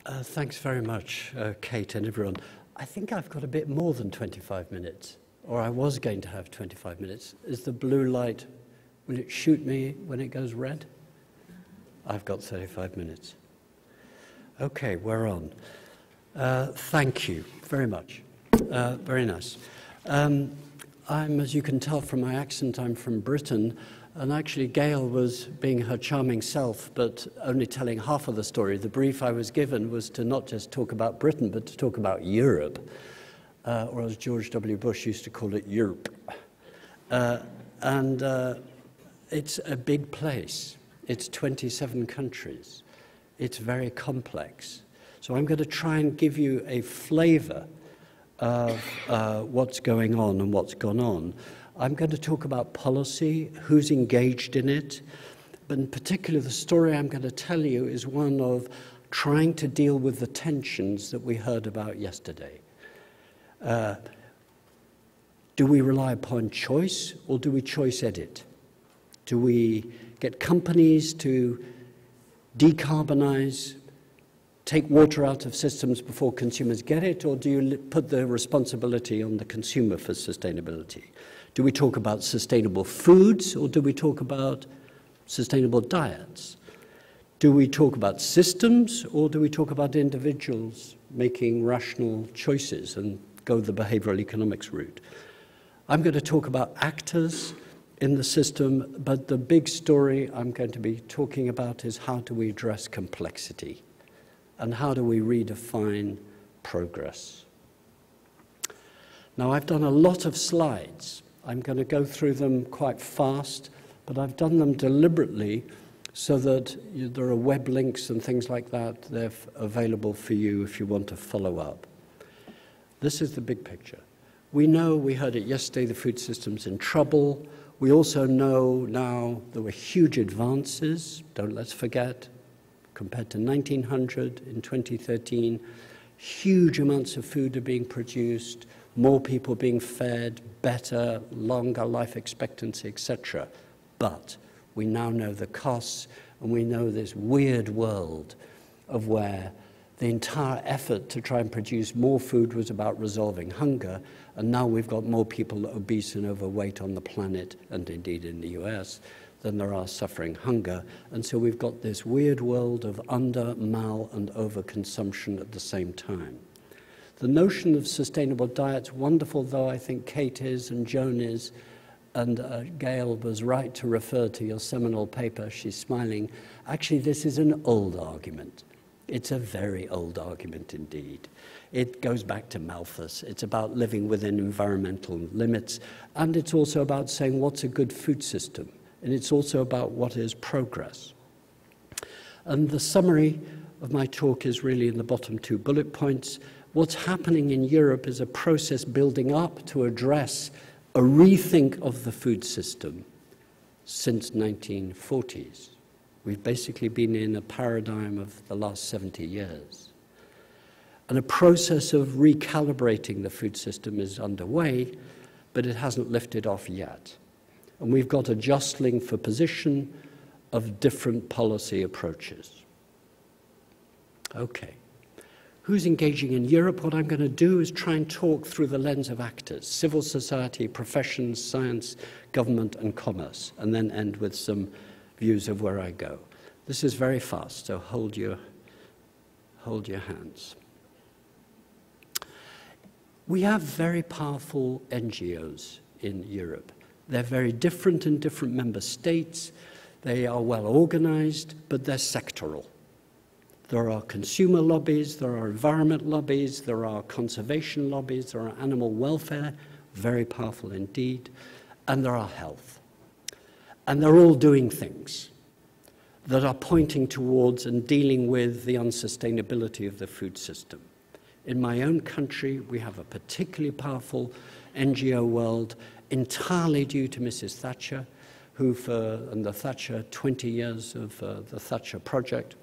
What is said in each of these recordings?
Thanks very much, Kate and everyone. I think I've got a bit more than 25 minutes, or I was going to have 25 minutes. Is the blue light, will it shoot me when it goes red? I've got 35 minutes. Okay, we're on. Thank you very much. Very nice. As you can tell from my accent, I'm from Britain. And actually, Gail was being her charming self, but only telling half of the story. The brief I was given was to not just talk about Britain, but to talk about Europe, or as George W. Bush used to call it, Europe. It's a big place. It's 27 countries. It's very complex. So I'm going to try and give you a flavor of what's going on and what's gone on. I'm going to talk about policy, who's engaged in it, but in particular the story I'm going to tell you is one of trying to deal with the tensions that we heard about yesterday. Do we rely upon choice, or do we choice edit? Do we get companies to decarbonize, take water out of systems before consumers get it, or do you put the responsibility on the consumer for sustainability? Do we talk about sustainable foods, or do we talk about sustainable diets? Do we talk about systems, or do we talk about individuals making rational choices and go the behavioral economics route? I'm going to talk about actors in the system, but the big story I'm going to be talking about is how do we address complexity and how do we redefine progress. Now, I've done a lot of slides. I'm going to go through them quite fast, but I've done them deliberately so that there are web links and things like that. They're available for you if you want to follow up. This is the big picture. We know, we heard it yesterday, the food system's in trouble. We also know now there were huge advances, let's forget, compared to 1900 in 2013. Huge amounts of food are being produced, more people being fed, better, longer life expectancy, etc. But we now know the costs, and we know this weird world of where the entire effort to try and produce more food was about resolving hunger, and now we've got more people obese and overweight on the planet, and indeed in the US, than there are suffering hunger. And so we've got this weird world of under, mal, and overconsumption at the same time. The notion of sustainable diets, wonderful though I think Kate is and Joan is, and Gail was right to refer to your seminal paper, she's smiling. Actually, this is an old argument. It's a very old argument indeed. It goes back to Malthus. It's about living within environmental limits, and it's also about saying what's a good food system, and it's also about what is progress. And the summary of my talk is really in the bottom two bullet points. What's happening in Europe is a process building up to address a rethink of the food system since 1940s. We've basically been in a paradigm of the last 70 years. And a process of recalibrating the food system is underway, but it hasn't lifted off yet. And we've got a jostling for position of different policy approaches. Okay. Who's engaging in Europe? What I'm going to do is try and talk through the lens of actors, civil society, professions, science, government, and commerce, and then end with some views of where I go. This is very fast, so hold your hands. We have very powerful NGOs in Europe. They're very different in different member states. They are well organized, but they're sectoral. There are consumer lobbies, there are environment lobbies, there are conservation lobbies, there are animal welfare, very powerful indeed, and there are health. And they're all doing things that are pointing towards and dealing with the unsustainability of the food system. In my own country, we have a particularly powerful NGO world, entirely due to Mrs. Thatcher, who and the Thatcher, 20 years of the Thatcher project,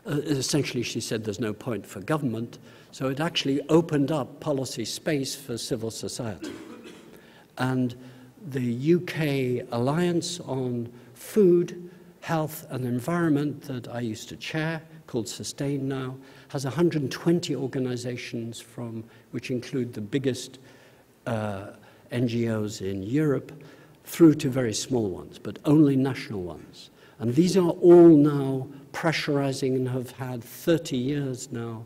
essentially she said there's no point for government, so it actually opened up policy space for civil society. And the UK Alliance on Food Health and Environment that I used to chair, called Sustain now, has 120 organizations which include the biggest NGOs in Europe through to very small ones, but only national ones. And these are all now pressurizing and have had 30 years now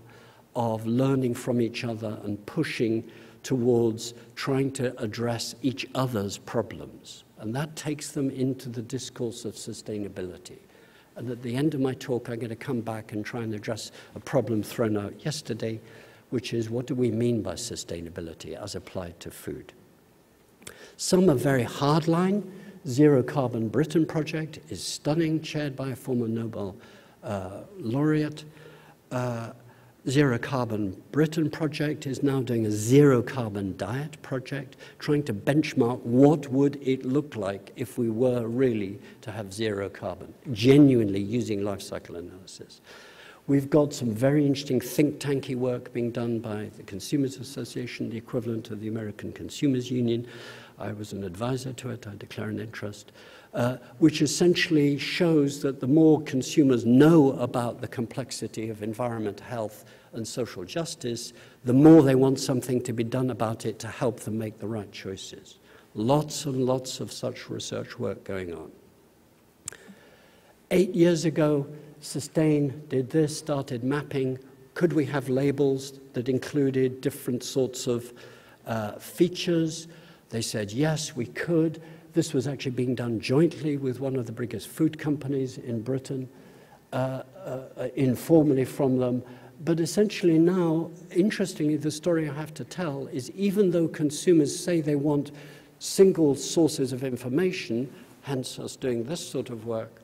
of learning from each other and pushing towards trying to address each other's problems. And that takes them into the discourse of sustainability. And at the end of my talk, I'm going to come back and try and address a problem thrown out yesterday, which is, what do we mean by sustainability as applied to food? Some are very hardline. Zero Carbon Britain project is stunning, chaired by a former Nobel laureate. Zero Carbon Britain project is now doing a zero carbon diet project, trying to benchmark what would it look like if we were really to have zero carbon, genuinely using life cycle analysis. We've got some very interesting think tanky work being done by the Consumers Association, the equivalent of the American Consumers Union. I was an advisor to it, I declare an interest, which essentially shows that the more consumers know about the complexity of environment, health, and social justice, the more they want something to be done about it to help them make the right choices. Lots and lots of such research work going on. 8 years ago, Sustain did this, started mapping. Could we have labels that included different sorts of features? They said, yes, we could. This was actually being done jointly with one of the biggest food companies in Britain, informally from them. But essentially now, interestingly, the story I have to tell is, even though consumers say they want single sources of information, hence us doing this sort of work,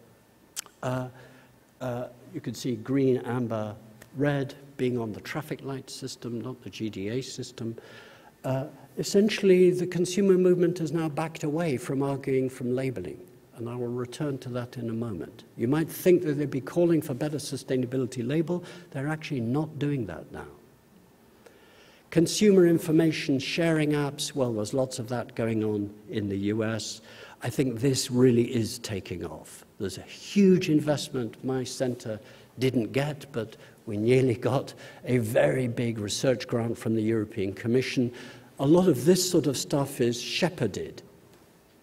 you can see green, amber, red being on the traffic light system, not the GDA system. Essentially, the consumer movement has now backed away from arguing from labeling, and I will return to that in a moment. You might think that they'd be calling for better sustainability label. They're actually not doing that now. Consumer information sharing apps, well, there's lots of that going on in the US. I think this really is taking off. There's a huge investment my center didn't get, but we nearly got a very big research grant from the European Commission. A lot of this sort of stuff is shepherded,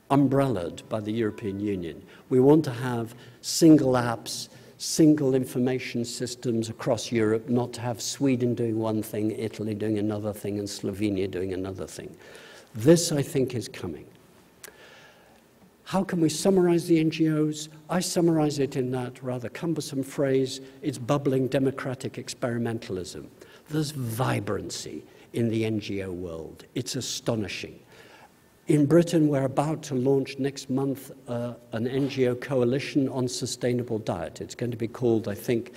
umbrellaed by the European Union. We want to have single apps, single information systems across Europe, not to have Sweden doing one thing, Italy doing another thing, and Slovenia doing another thing. This, I think, is coming. How can we summarize the NGOs? I summarize it in that rather cumbersome phrase, it's bubbling democratic experimentalism. There's vibrancy in the NGO world. It's astonishing. In Britain, we're about to launch next month an NGO coalition on sustainable diet. It's going to be called, I think,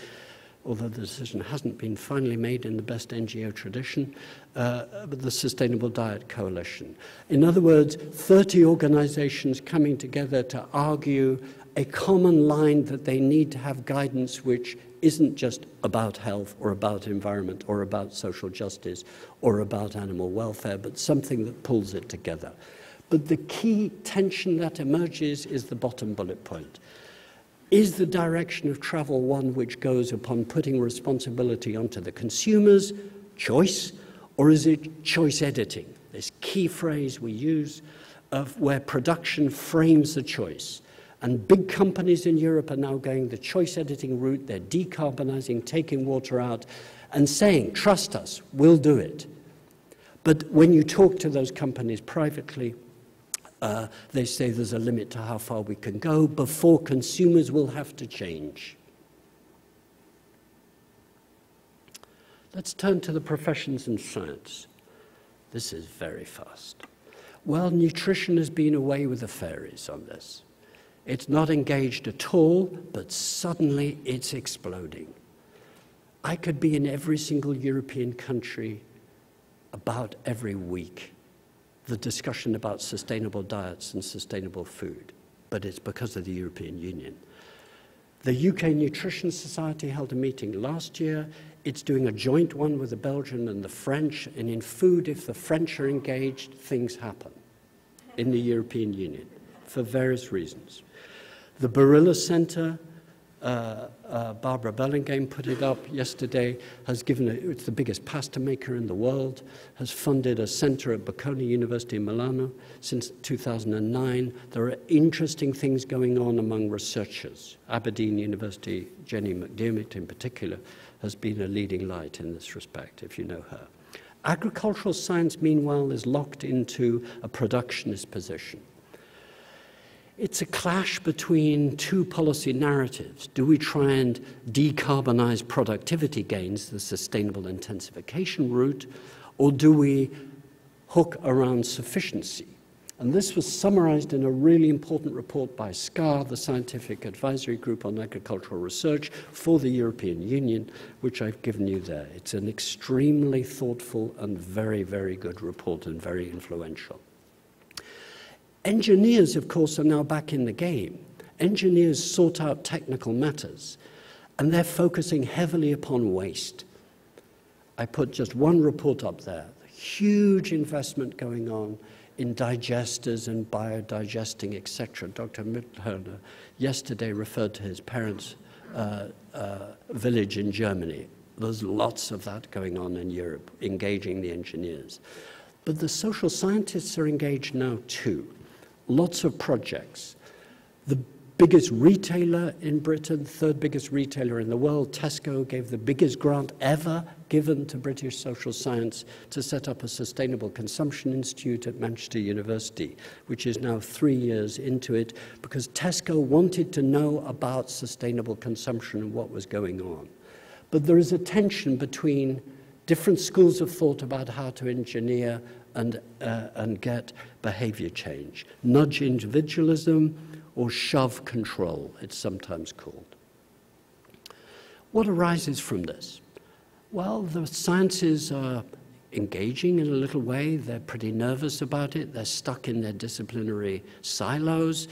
although the decision hasn't been finally made in the best NGO tradition, but the Sustainable Diet Coalition. In other words, 30 organizations coming together to argue a common line that they need to have guidance which isn't just about health or about environment or about social justice or about animal welfare, but something that pulls it together. But the key tension that emerges is the bottom bullet point. Is the direction of travel one which goes upon putting responsibility onto the consumer's choice, or is it choice editing? This key phrase we use of where production frames the choice. And big companies in Europe are now going the choice editing route. They're decarbonizing, taking water out, and saying, trust us, we'll do it. But when you talk to those companies privately, they say there's a limit to how far we can go before consumers will have to change. Let's turn to the professions and science. This is very fast. Well, nutrition has been away with the fairies on this. It's not engaged at all, but suddenly it's exploding. I could be in every single European country about every week, the discussion about sustainable diets and sustainable food, but it's because of the European Union. The UK Nutrition Society held a meeting last year. It's doing a joint one with the Belgian and the French, and in food, if the French are engaged, things happen in the European Union for various reasons. The Barilla Center, Barbara Bellingham put it up yesterday, has given it's the biggest pasta maker in the world, has funded a center at Bocconi University in Milano since 2009. There are interesting things going on among researchers. Aberdeen University, Jenny McDermott in particular, has been a leading light in this respect, if you know her. Agricultural science, meanwhile, is locked into a productionist position. It's a clash between two policy narratives. Do we try and decarbonize productivity gains, the sustainable intensification route, or do we hook around sufficiency? And this was summarized in a really important report by SCAR, the Scientific Advisory Group on Agricultural Research for the European Union, which I've given you there. It's an extremely thoughtful and very, very good report and very influential. Engineers, of course, are now back in the game. Engineers sort out technical matters, and they're focusing heavily upon waste. I put just one report up there. Huge investment going on in digesters and biodigesting, etc. Dr. Mitterner yesterday referred to his parents' village in Germany. There's lots of that going on in Europe, engaging the engineers. But the social scientists are engaged now too. Lots of projects. The biggest retailer in Britain, third biggest retailer in the world, Tesco, gave the biggest grant ever given to British social science to set up a sustainable consumption institute at Manchester University, which is now 3 years into it, because Tesco wanted to know about sustainable consumption and what was going on. But there is a tension between different schools of thought about how to engineer and get behavior change. Nudge individualism or shove control, it's sometimes called. What arises from this? Well, the sciences are engaging in a little way. They're pretty nervous about it. They're stuck in their disciplinary silos,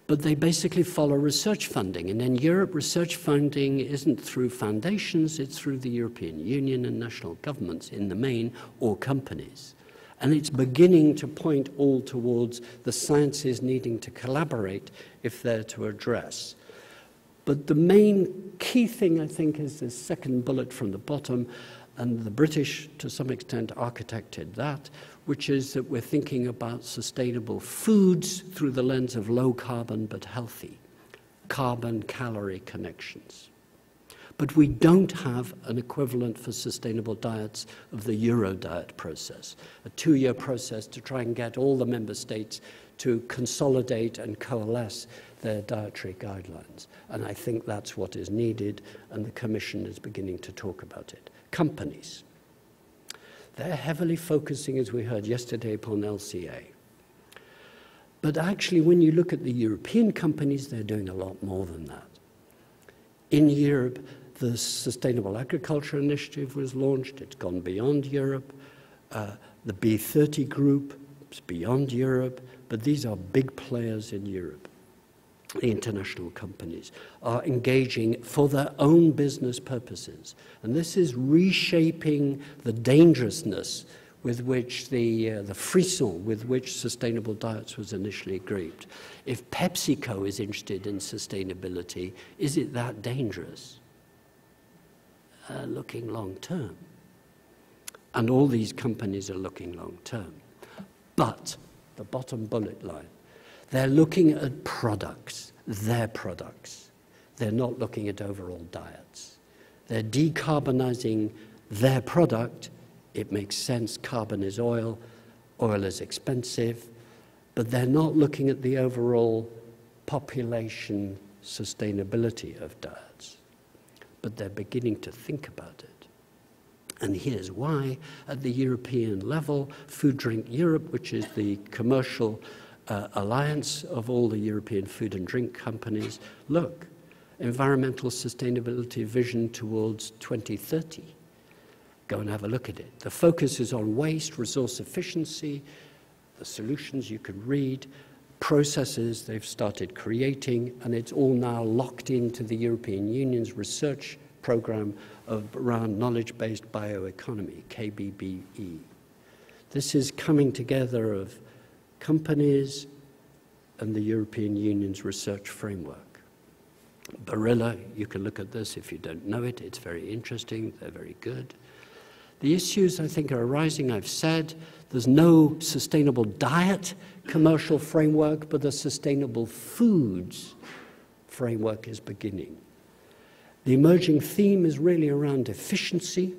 but they basically follow research funding. And in Europe, research funding isn't through foundations, it's through the European Union and national governments in the main, or companies. And it's beginning to point all towards the sciences needing to collaborate if they're to address. But the main key thing, I think, is the second bullet from the bottom, and the British, to some extent, architected that, which is that we're thinking about sustainable foods through the lens of low carbon but healthy, carbon-calorie connections. But we don't have an equivalent for sustainable diets of the Euro diet process, a 2-year process to try and get all the member states to consolidate and coalesce their dietary guidelines. And I think that's what is needed, and the Commission is beginning to talk about it. Companies. They're heavily focusing, as we heard yesterday, upon LCA. But actually, when you look at the European companies, they're doing a lot more than that. In Europe, the Sustainable Agriculture Initiative was launched. It's gone beyond Europe. The B30 group is beyond Europe, but these are big players in Europe. The international companies are engaging for their own business purposes. And this is reshaping the dangerousness with which the frisson with which sustainable diets was initially grouped. If PepsiCo is interested in sustainability, is it that dangerous? Looking long term. And all these companies are looking long term. But, the bottom bullet line, they're looking at products, their products. They're not looking at overall diets. They're decarbonizing their product. It makes sense, carbon is oil is expensive, but they're not looking at the overall population sustainability of diets. But they're beginning to think about it. And here's why. At the European level, Food Drink Europe, which is the commercial alliance of all the European food and drink companies, look, environmental sustainability vision towards 2030. Go and have a look at it. The focus is on waste, resource efficiency, the solutions you could read, processes they've started creating, and it's all now locked into the European Union's research program around knowledge-based bioeconomy, KBBE. This is coming together of companies, and the European Union's research framework. Barilla, you can look at this if you don't know it. It's very interesting. They're very good. The issues, I think, are arising. I've said there's no sustainable diet commercial framework, but the sustainable foods framework is beginning. The emerging theme is really around efficiency,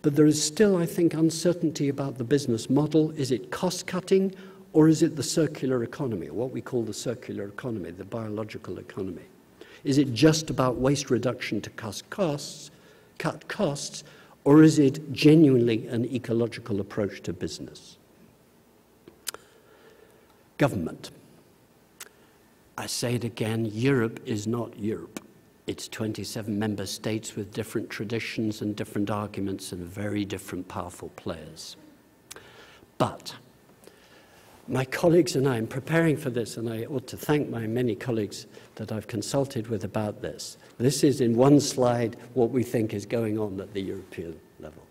but there is still, I think, uncertainty about the business model. Is it cost-cutting, or is it the circular economy, what we call the circular economy, the biological economy? Is it just about waste reduction to cut costs, or is it genuinely an ecological approach to business? Government. I say it again, Europe is not Europe. It's 27 member states with different traditions and different arguments and very different powerful players. But my colleagues and I, in preparing for this, and I ought to thank my many colleagues that I've consulted with about this. This is in one slide what we think is going on at the European level.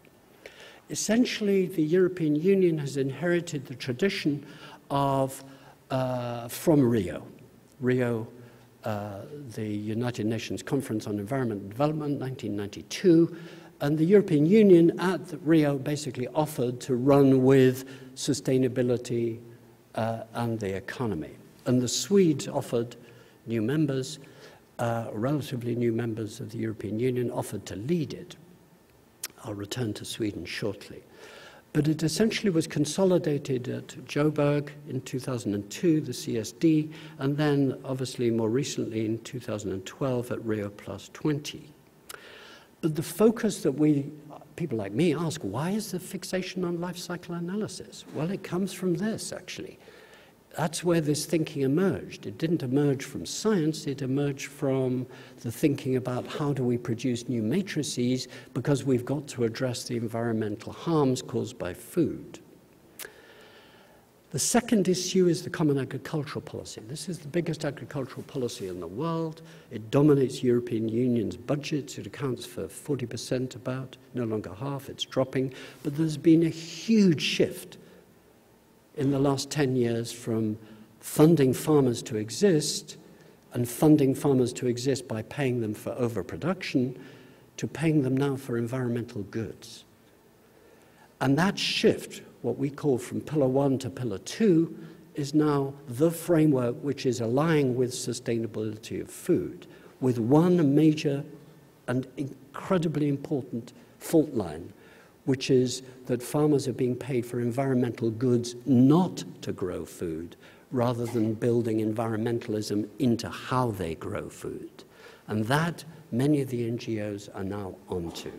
Essentially, the European Union has inherited the tradition of, from Rio. The United Nations Conference on Environment and Development, 1992, and the European Union at Rio basically offered to run with sustainability and the economy. And the Swedes offered new members, relatively new members of the European Union, offered to lead it. I'll return to Sweden shortly. But it essentially was consolidated at Joburg in 2002, the CSD, and then obviously more recently in 2012 at Rio Plus 20. But the focus that people like me ask, why is the fixation on life cycle analysis? Well, it comes from this, actually. That's where this thinking emerged. It didn't emerge from science, it emerged from the thinking about how do we produce new matrices because we've got to address the environmental harms caused by food. The second issue is the common agricultural policy. This is the biggest agricultural policy in the world. It dominates European Union's budgets. It accounts for 40% about, no longer half, it's dropping. But there's been a huge shift in the last 10 years from funding farmers to exist and funding farmers to exist by paying them for overproduction to paying them now for environmental goods. And that shift, what we call from Pillar 1 to Pillar 2, is now the framework which is aligning with sustainability of food, with one major and incredibly important fault line, which is that farmers are being paid for environmental goods not to grow food, rather than building environmentalism into how they grow food. And that many of the NGOs are now onto.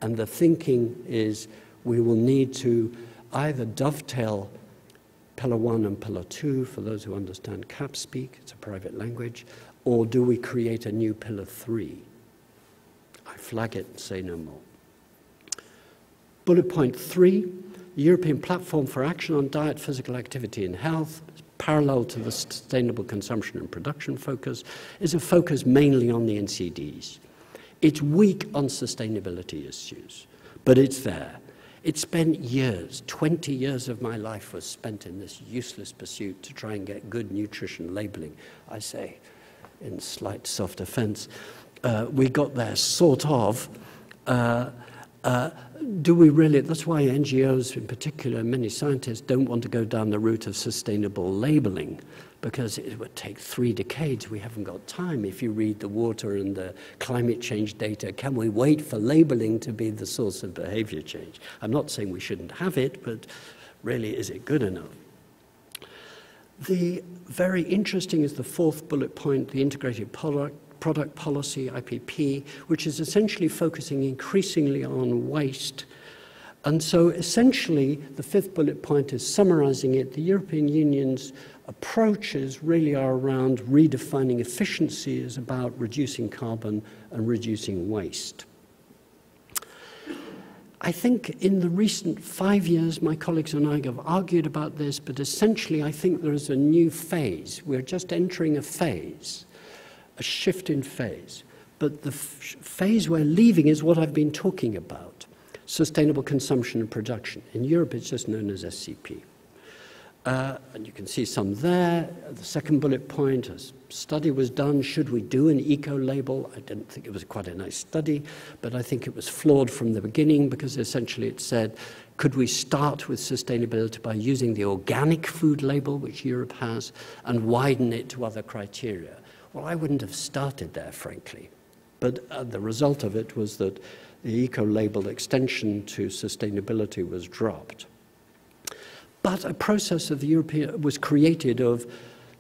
And the thinking is we will need to either dovetail Pillar 1 and Pillar 2, for those who understand CAP speak, it's a private language, or do we create a new Pillar 3? I flag it and say no more. Bullet point 3, the European Platform for Action on Diet, Physical Activity and Health, parallel to the sustainable consumption and production focus, is a focus mainly on the NCDs. It's weak on sustainability issues, but it's there. It spent years, 20 years of my life was spent in this useless pursuit to try and get good nutrition labeling. I say, in slight self-defense, we got there sort of. Do we really? That's why NGOs in particular, many scientists don't want to go down the route of sustainable labeling, because it would take 3 decades. We haven't got time. If you read the water and the climate change data, can we wait for labeling to be the source of behavior change? I'm not saying we shouldn't have it, but really, is it good enough? The very interesting is the 4th bullet point, the integrated product policy, IPP, which is essentially focusing increasingly on waste. And so essentially, the 5th bullet point is summarizing it. The European Union's approaches really are around redefining efficiency as about reducing carbon and reducing waste. I think in the recent 5 years, my colleagues and I have argued about this, but essentially I think there is a new phase. We're just entering a phase, a shift in phase. But the phase we're leaving is what I've been talking about, sustainable consumption and production. In Europe, it's just known as SCP. And you can see some there. The second bullet point, a study was done. Should we do an eco-label? I didn't think it was quite a nice study, but I think it was flawed from the beginning because essentially it said, could we start with sustainability by using the organic food label, which Europe has, and widen it to other criteria? Well, I wouldn't have started there, frankly. But the result of it was that the eco-label extension to sustainability was dropped. But a process of the European was created of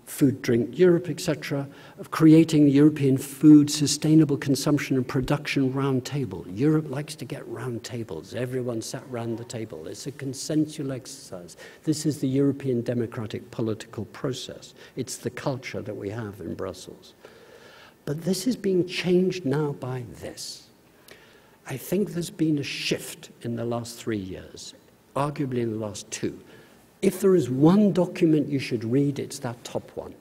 Food, Drink Europe, etc., of creating the European Food Sustainable Consumption and Production Roundtable. Europe likes to get round tables. Everyone sat round the table. It's a consensual exercise. This is the European democratic political process. It's the culture that we have in Brussels. But this is being changed now by this. I think there's been a shift in the last 3 years, arguably in the last 2. If there is one document you should read, it's that top one,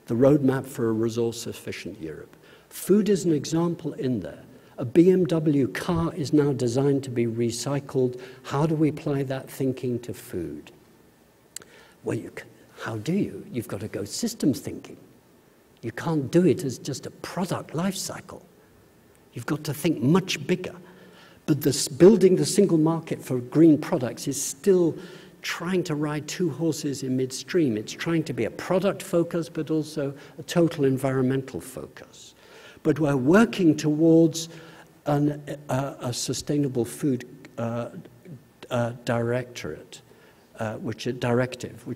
the Roadmap for a Resource-Efficient Europe. Food is an example in there. A BMW car is now designed to be recycled. How do we apply that thinking to food? Well, how do you? You've got to go systems thinking. You can't do it as just a product life cycle. You've got to think much bigger. But this building the single market for green products is still trying to ride 2 horses in midstream. It's trying to be a product focus, but also a total environmental focus. But we're working towards a sustainable food directive, which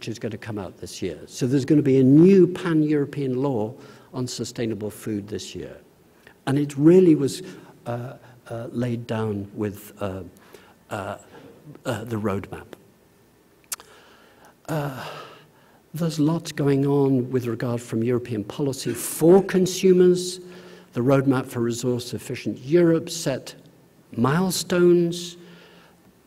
is going to come out this year. So there's going to be a new pan-European law on sustainable food this year. And it really was laid down with the roadmap. There's lots going on with regard from European policy for consumers. The Roadmap for Resource-Efficient Europe set milestones.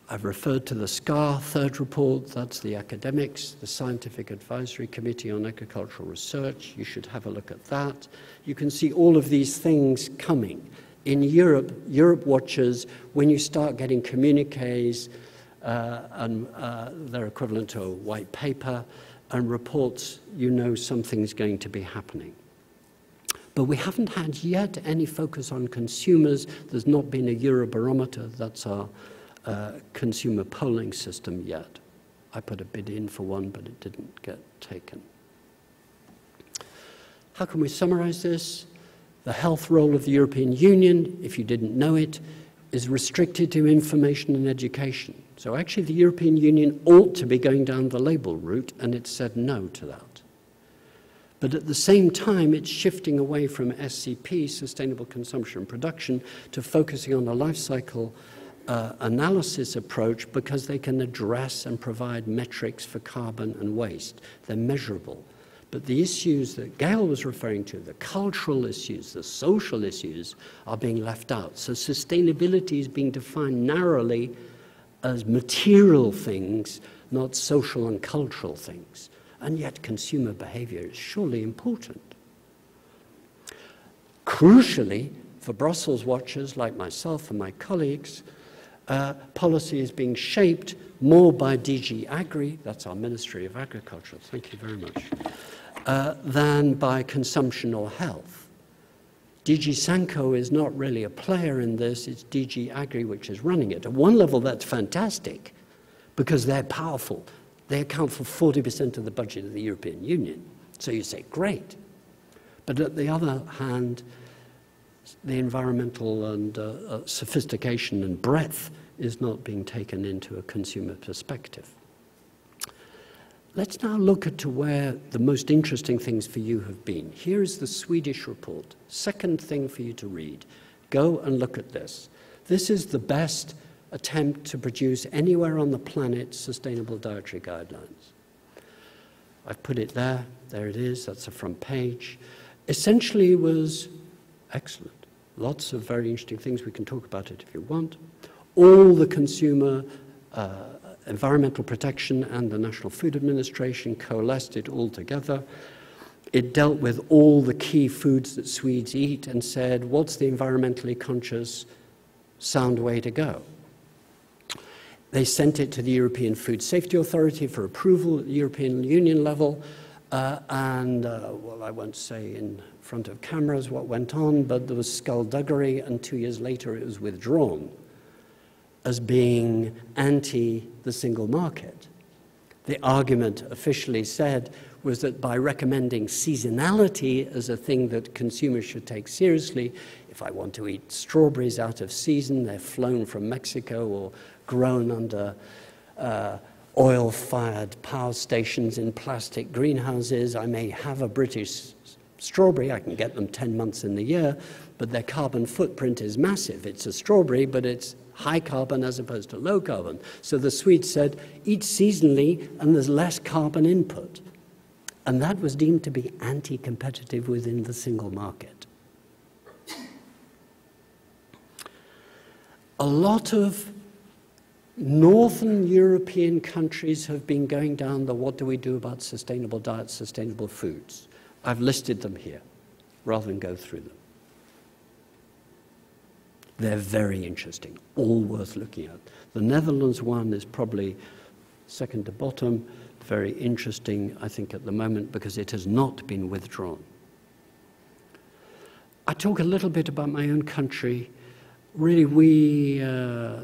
I've referred to the SCAR third report. That's the academics, the Scientific Advisory Committee on Agricultural Research. You should have a look at that. You can see all of these things coming. In Europe, Europe Watchers, when you start getting communiques, and they're equivalent to a white paper, and reports, you know something's going to be happening. But we haven't had yet any focus on consumers. There's not been a Eurobarometer. That's our consumer polling system yet. I put a bid in for one, but it didn't get taken. How can we summarize this? The health role of the European Union, if you didn't know it, is restricted to information and education. So actually the European Union ought to be going down the label route, and it said no to that. But at the same time, it's shifting away from SCP, Sustainable Consumption and Production, to focusing on a life cycle analysis approach because they can address and provide metrics for carbon and waste. They're measurable. But the issues that Gail was referring to, the cultural issues, the social issues, are being left out. So sustainability is being defined narrowly as material things, not social and cultural things. And yet consumer behavior is surely important. Crucially, for Brussels watchers like myself and my colleagues, policy is being shaped more by DG Agri, that's our Ministry of Agriculture, thank you very much, than by consumption or health. DG Sanko is not really a player in this, it's DG Agri which is running it. At one level that's fantastic because they're powerful. They account for 40% of the budget of the European Union. So you say, great. But at the other hand, the environmental and sophistication and breadth is not being taken into a consumer perspective. Let's now look at to where the most interesting things for you have been. Here is the Swedish report. Second thing for you to read. Go and look at this. This is the best attempt to produce anywhere on the planet sustainable dietary guidelines. I've put it there. There it is. That's the front page. Essentially, it was excellent. Lots of very interesting things. We can talk about it if you want. All the consumer environmental protection and the National Food Administration coalesced it all together. It dealt with all the key foods that Swedes eat and said, what's the environmentally conscious, sound way to go? They sent it to the European Food Safety Authority for approval at the European Union level. Well, I won't say in front of cameras what went on, but there was skullduggery, and 2 years later it was withdrawn as being anti the single market. The argument officially said was that by recommending seasonality as a thing that consumers should take seriously, if I want to eat strawberries out of season, they're flown from Mexico or grown under oil-fired power stations in plastic greenhouses. I may have a British strawberry. I can get them 10 months in the year, but their carbon footprint is massive. It's a strawberry, but it's high carbon as opposed to low carbon. So the Swedes said, eat seasonally and there's less carbon input. And that was deemed to be anti-competitive within the single market. A lot of Northern European countries have been going down the what do we do about sustainable diets, sustainable foods. I've listed them here rather than go through them. They're very interesting, all worth looking at. The Netherlands one is probably second to bottom, very interesting, I think, at the moment because it has not been withdrawn. I talk a little bit about my own country. Really, we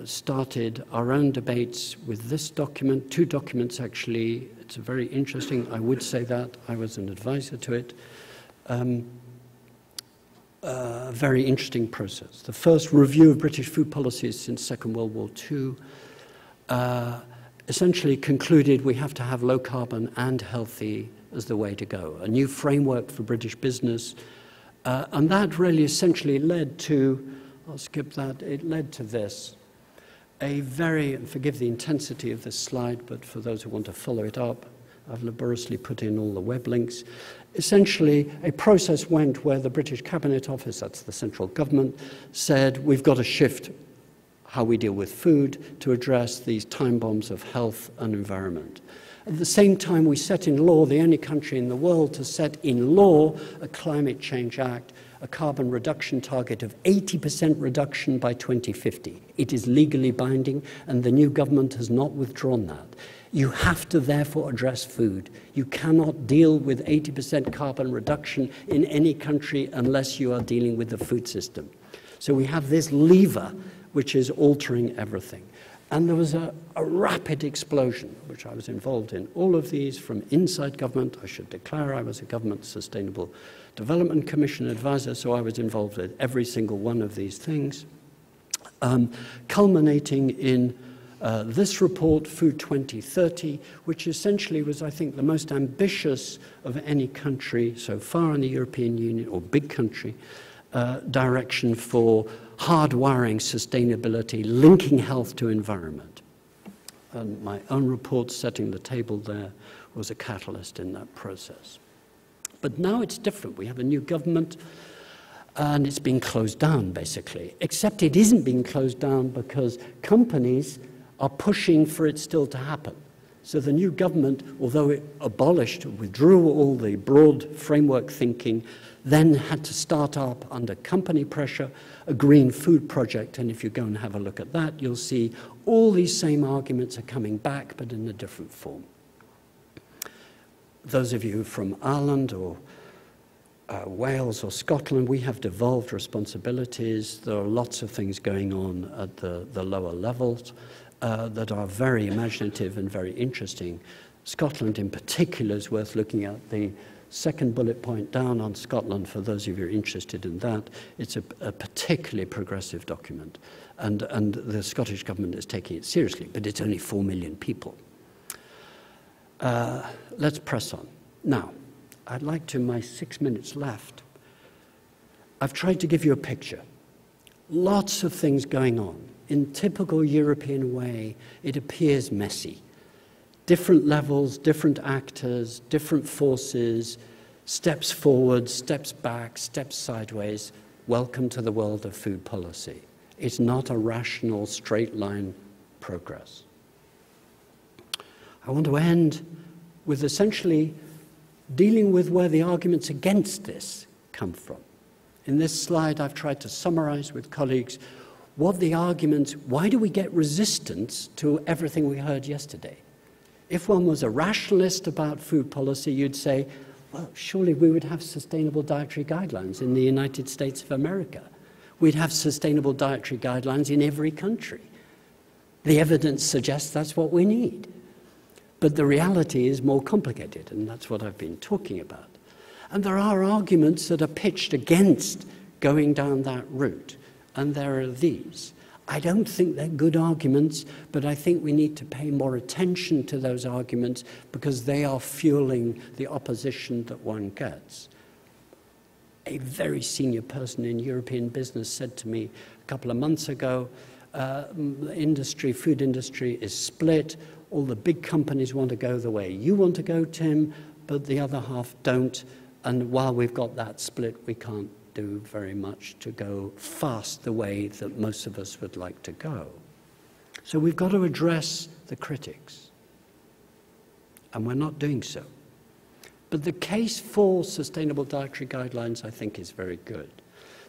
started our own debates with this document, 2 documents actually. It's very interesting, I would say that. I was an advisor to it. A very interesting process. The first review of British food policies since Second World War II essentially concluded we have to have low carbon and healthy as the way to go. A new framework for British business. And that really essentially led to, I'll skip that, it led to this. A very, and forgive the intensity of this slide, but for those who want to follow it up, I've laboriously put in all the web links. Essentially, a process went where the British Cabinet Office, that's the central government, said we've got to shift how we deal with food to address these time bombs of health and environment. At the same time, we set in law, the only country in the world to set in law a Climate Change Act, a carbon reduction target of 80% reduction by 2050. It is legally binding, and the new government has not withdrawn that. You have to therefore address food. You cannot deal with 80% carbon reduction in any country unless you are dealing with the food system. So we have this lever which is altering everything. And there was a rapid explosion, which I was involved in. All of these from inside government. I should declare I was a government Sustainable Development Commission advisor, so I was involved with every single one of these things, culminating in this report, Food 2030, which essentially was, I think, the most ambitious of any country so far in the European Union, or big country, direction for hardwiring sustainability, linking health to environment. And my own report setting the table there was a catalyst in that process. But now it's different. We have a new government, and it's being closed down, basically. Except it isn't being closed down because companies are pushing for it still to happen. So the new government, although it abolished, withdrew all the broad framework thinking, then had to start up under company pressure a green food project. And if you go and have a look at that, you'll see all these same arguments are coming back, but in a different form. Those of you from Ireland or Wales or Scotland, we have devolved responsibilities. There are lots of things going on at the lower levels that are very imaginative and very interesting. Scotland in particular is worth looking at. The second bullet point down on Scotland, for those of you who are interested in that, it's a particularly progressive document. And the Scottish government is taking it seriously, but it's only 4 million people. Let's press on. Now, I'd like to, my 6 minutes left, I've tried to give you a picture. Lots of things going on. In typical European way, it appears messy. Different levels, different actors, different forces, steps forward, steps back, steps sideways. Welcome to the world of food policy. It's not a rational, straight line progress. I want to end with essentially dealing with where the arguments against this come from. In this slide, I've tried to summarize with colleagues what the arguments, why do we get resistance to everything we heard yesterday? If one was a rationalist about food policy, you'd say, well, surely we would have sustainable dietary guidelines in the United States of America. We'd have sustainable dietary guidelines in every country. The evidence suggests that's what we need. But the reality is more complicated, and that's what I've been talking about. And there are arguments that are pitched against going down that route, and there are these. I don't think they're good arguments, but I think we need to pay more attention to those arguments because they are fueling the opposition that one gets. A very senior person in European business said to me a couple of months ago, food industry is split. All the big companies want to go the way you want to go, Tim, but the other half don't. And while we've got that split, we can't do very much to go fast the way that most of us would like to go. So we've got to address the critics. And we're not doing so. But the case for sustainable dietary guidelines, I think, is very good.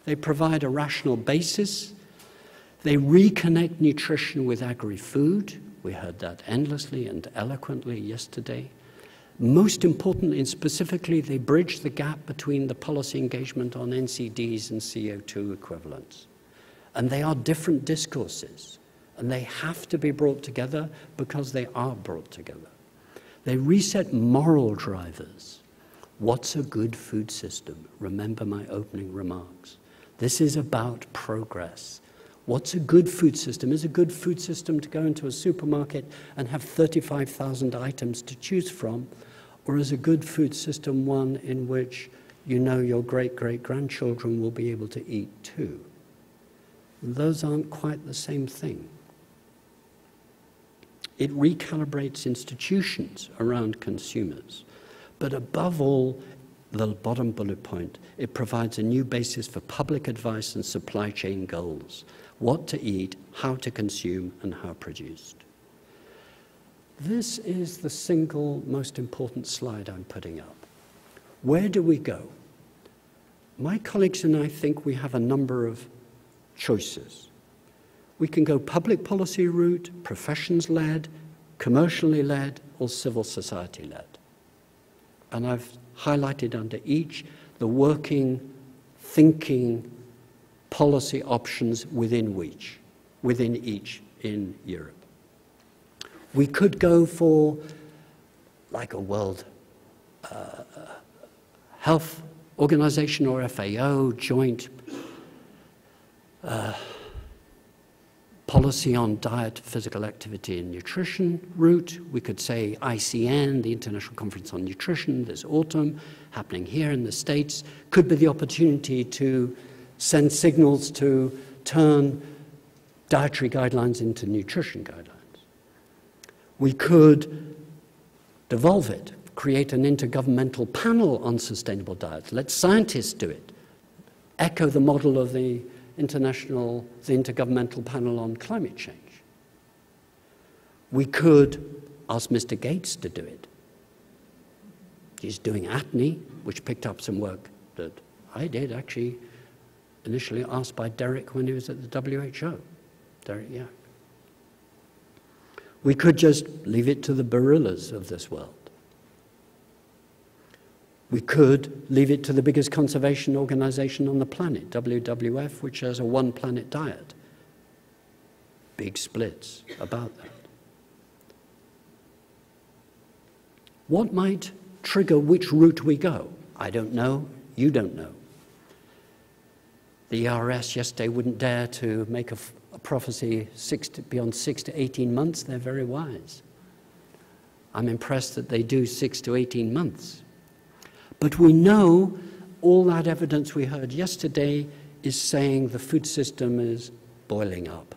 They provide a rational basis. They reconnect nutrition with agri-food. We heard that endlessly and eloquently yesterday. Most importantly and specifically, they bridge the gap between the policy engagement on NCDs and CO2 equivalents. And they are different discourses, and they have to be brought together because they are brought together. They reset moral drivers. What's a good food system? Remember my opening remarks. This is about progress. What's a good food system? Is a good food system to go into a supermarket and have 35,000 items to choose from? Or is a good food system one in which you know your great-great-grandchildren will be able to eat too? Those aren't quite the same thing. It recalibrates institutions around consumers. But above all, the bottom bullet point, it provides a new basis for public advice and supply chain goals. What to eat, how to consume, and how produced. This is the single most important slide I'm putting up. Where do we go? My colleagues and I think we have a number of choices. We can go public policy route, professions-led, commercially led, or civil society-led. And I've highlighted under each the working, thinking policy options within each in Europe. We could go for like a World Health Organization or FAO joint policy on diet, physical activity and nutrition route. We could say ICN, the International Conference on Nutrition, this autumn, happening here in the States, could be the opportunity to send signals to turn dietary guidelines into nutrition guidelines. We could devolve it, create an intergovernmental panel on sustainable diets. Let scientists do it. Echo the model of the Intergovernmental Panel on Climate Change. We could ask Mr. Gates to do it. He's doing ATNI, which picked up some work that I did, actually, initially asked by Derek when he was at the WHO. Derek, yeah. We could just leave it to the Barillas of this world. We could leave it to the biggest conservation organization on the planet, WWF, which has a one-planet diet. Big splits about that. What might trigger which route we go? I don't know. You don't know. The ERS yesterday wouldn't dare to make a prophecy beyond 6 to 18 months. They're very wise. I'm impressed that they do 6 to 18 months. But we know all that evidence we heard yesterday is saying the food system is boiling up.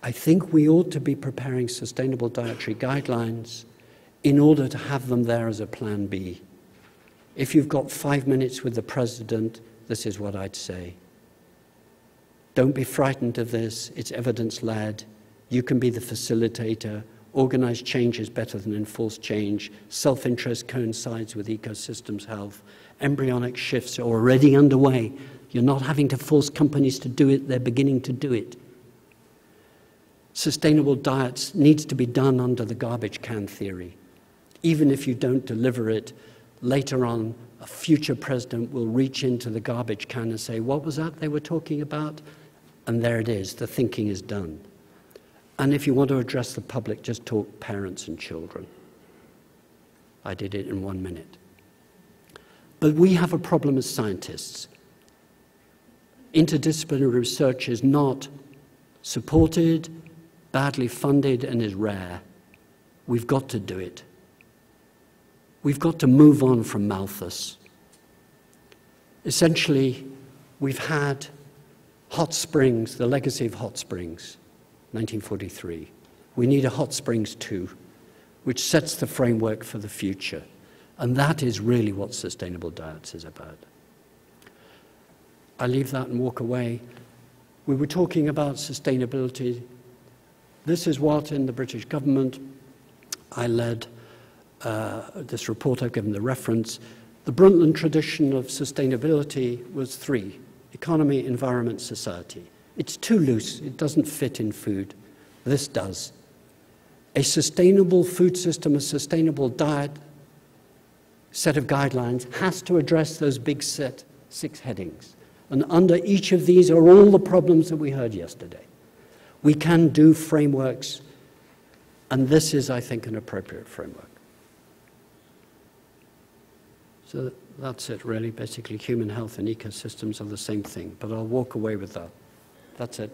I think we ought to be preparing sustainable dietary guidelines in order to have them there as a plan B. If you've got 5 minutes with the president, this is what I'd say. Don't be frightened of this. It's evidence-led. You can be the facilitator. Organized change is better than enforced change. Self-interest coincides with ecosystems' health. Embryonic shifts are already underway. You're not having to force companies to do it, they're beginning to do it. Sustainable diets needs to be done under the garbage can theory. Even if you don't deliver it, later on, a future president will reach into the garbage can and say, what was that they were talking about? And there it is, the thinking is done. And if you want to address the public, just talk parents and children. I did it in 1 minute. But we have a problem as scientists. Interdisciplinary research is not supported, badly funded, and is rare. We've got to do it. We've got to move on from Malthus. Essentially, we've had hot springs, the legacy of hot springs, 1943. We need a hot springs 2, which sets the framework for the future. And that is really what sustainable diets is about. I leave that and walk away. We were talking about sustainability. This is what, in the British government, I led this report. I've given the reference. The Brundtland tradition of sustainability was 3: economy, environment, society. It's too loose. It doesn't fit in food. This does. A sustainable food system, a sustainable diet, set of guidelines has to address those big 6 headings. And under each of these are all the problems that we heard yesterday. We can do frameworks, and this is, I think, an appropriate framework. So that's it, really. Basically, human health and ecosystems are the same thing, but I'll walk away with that. That's it.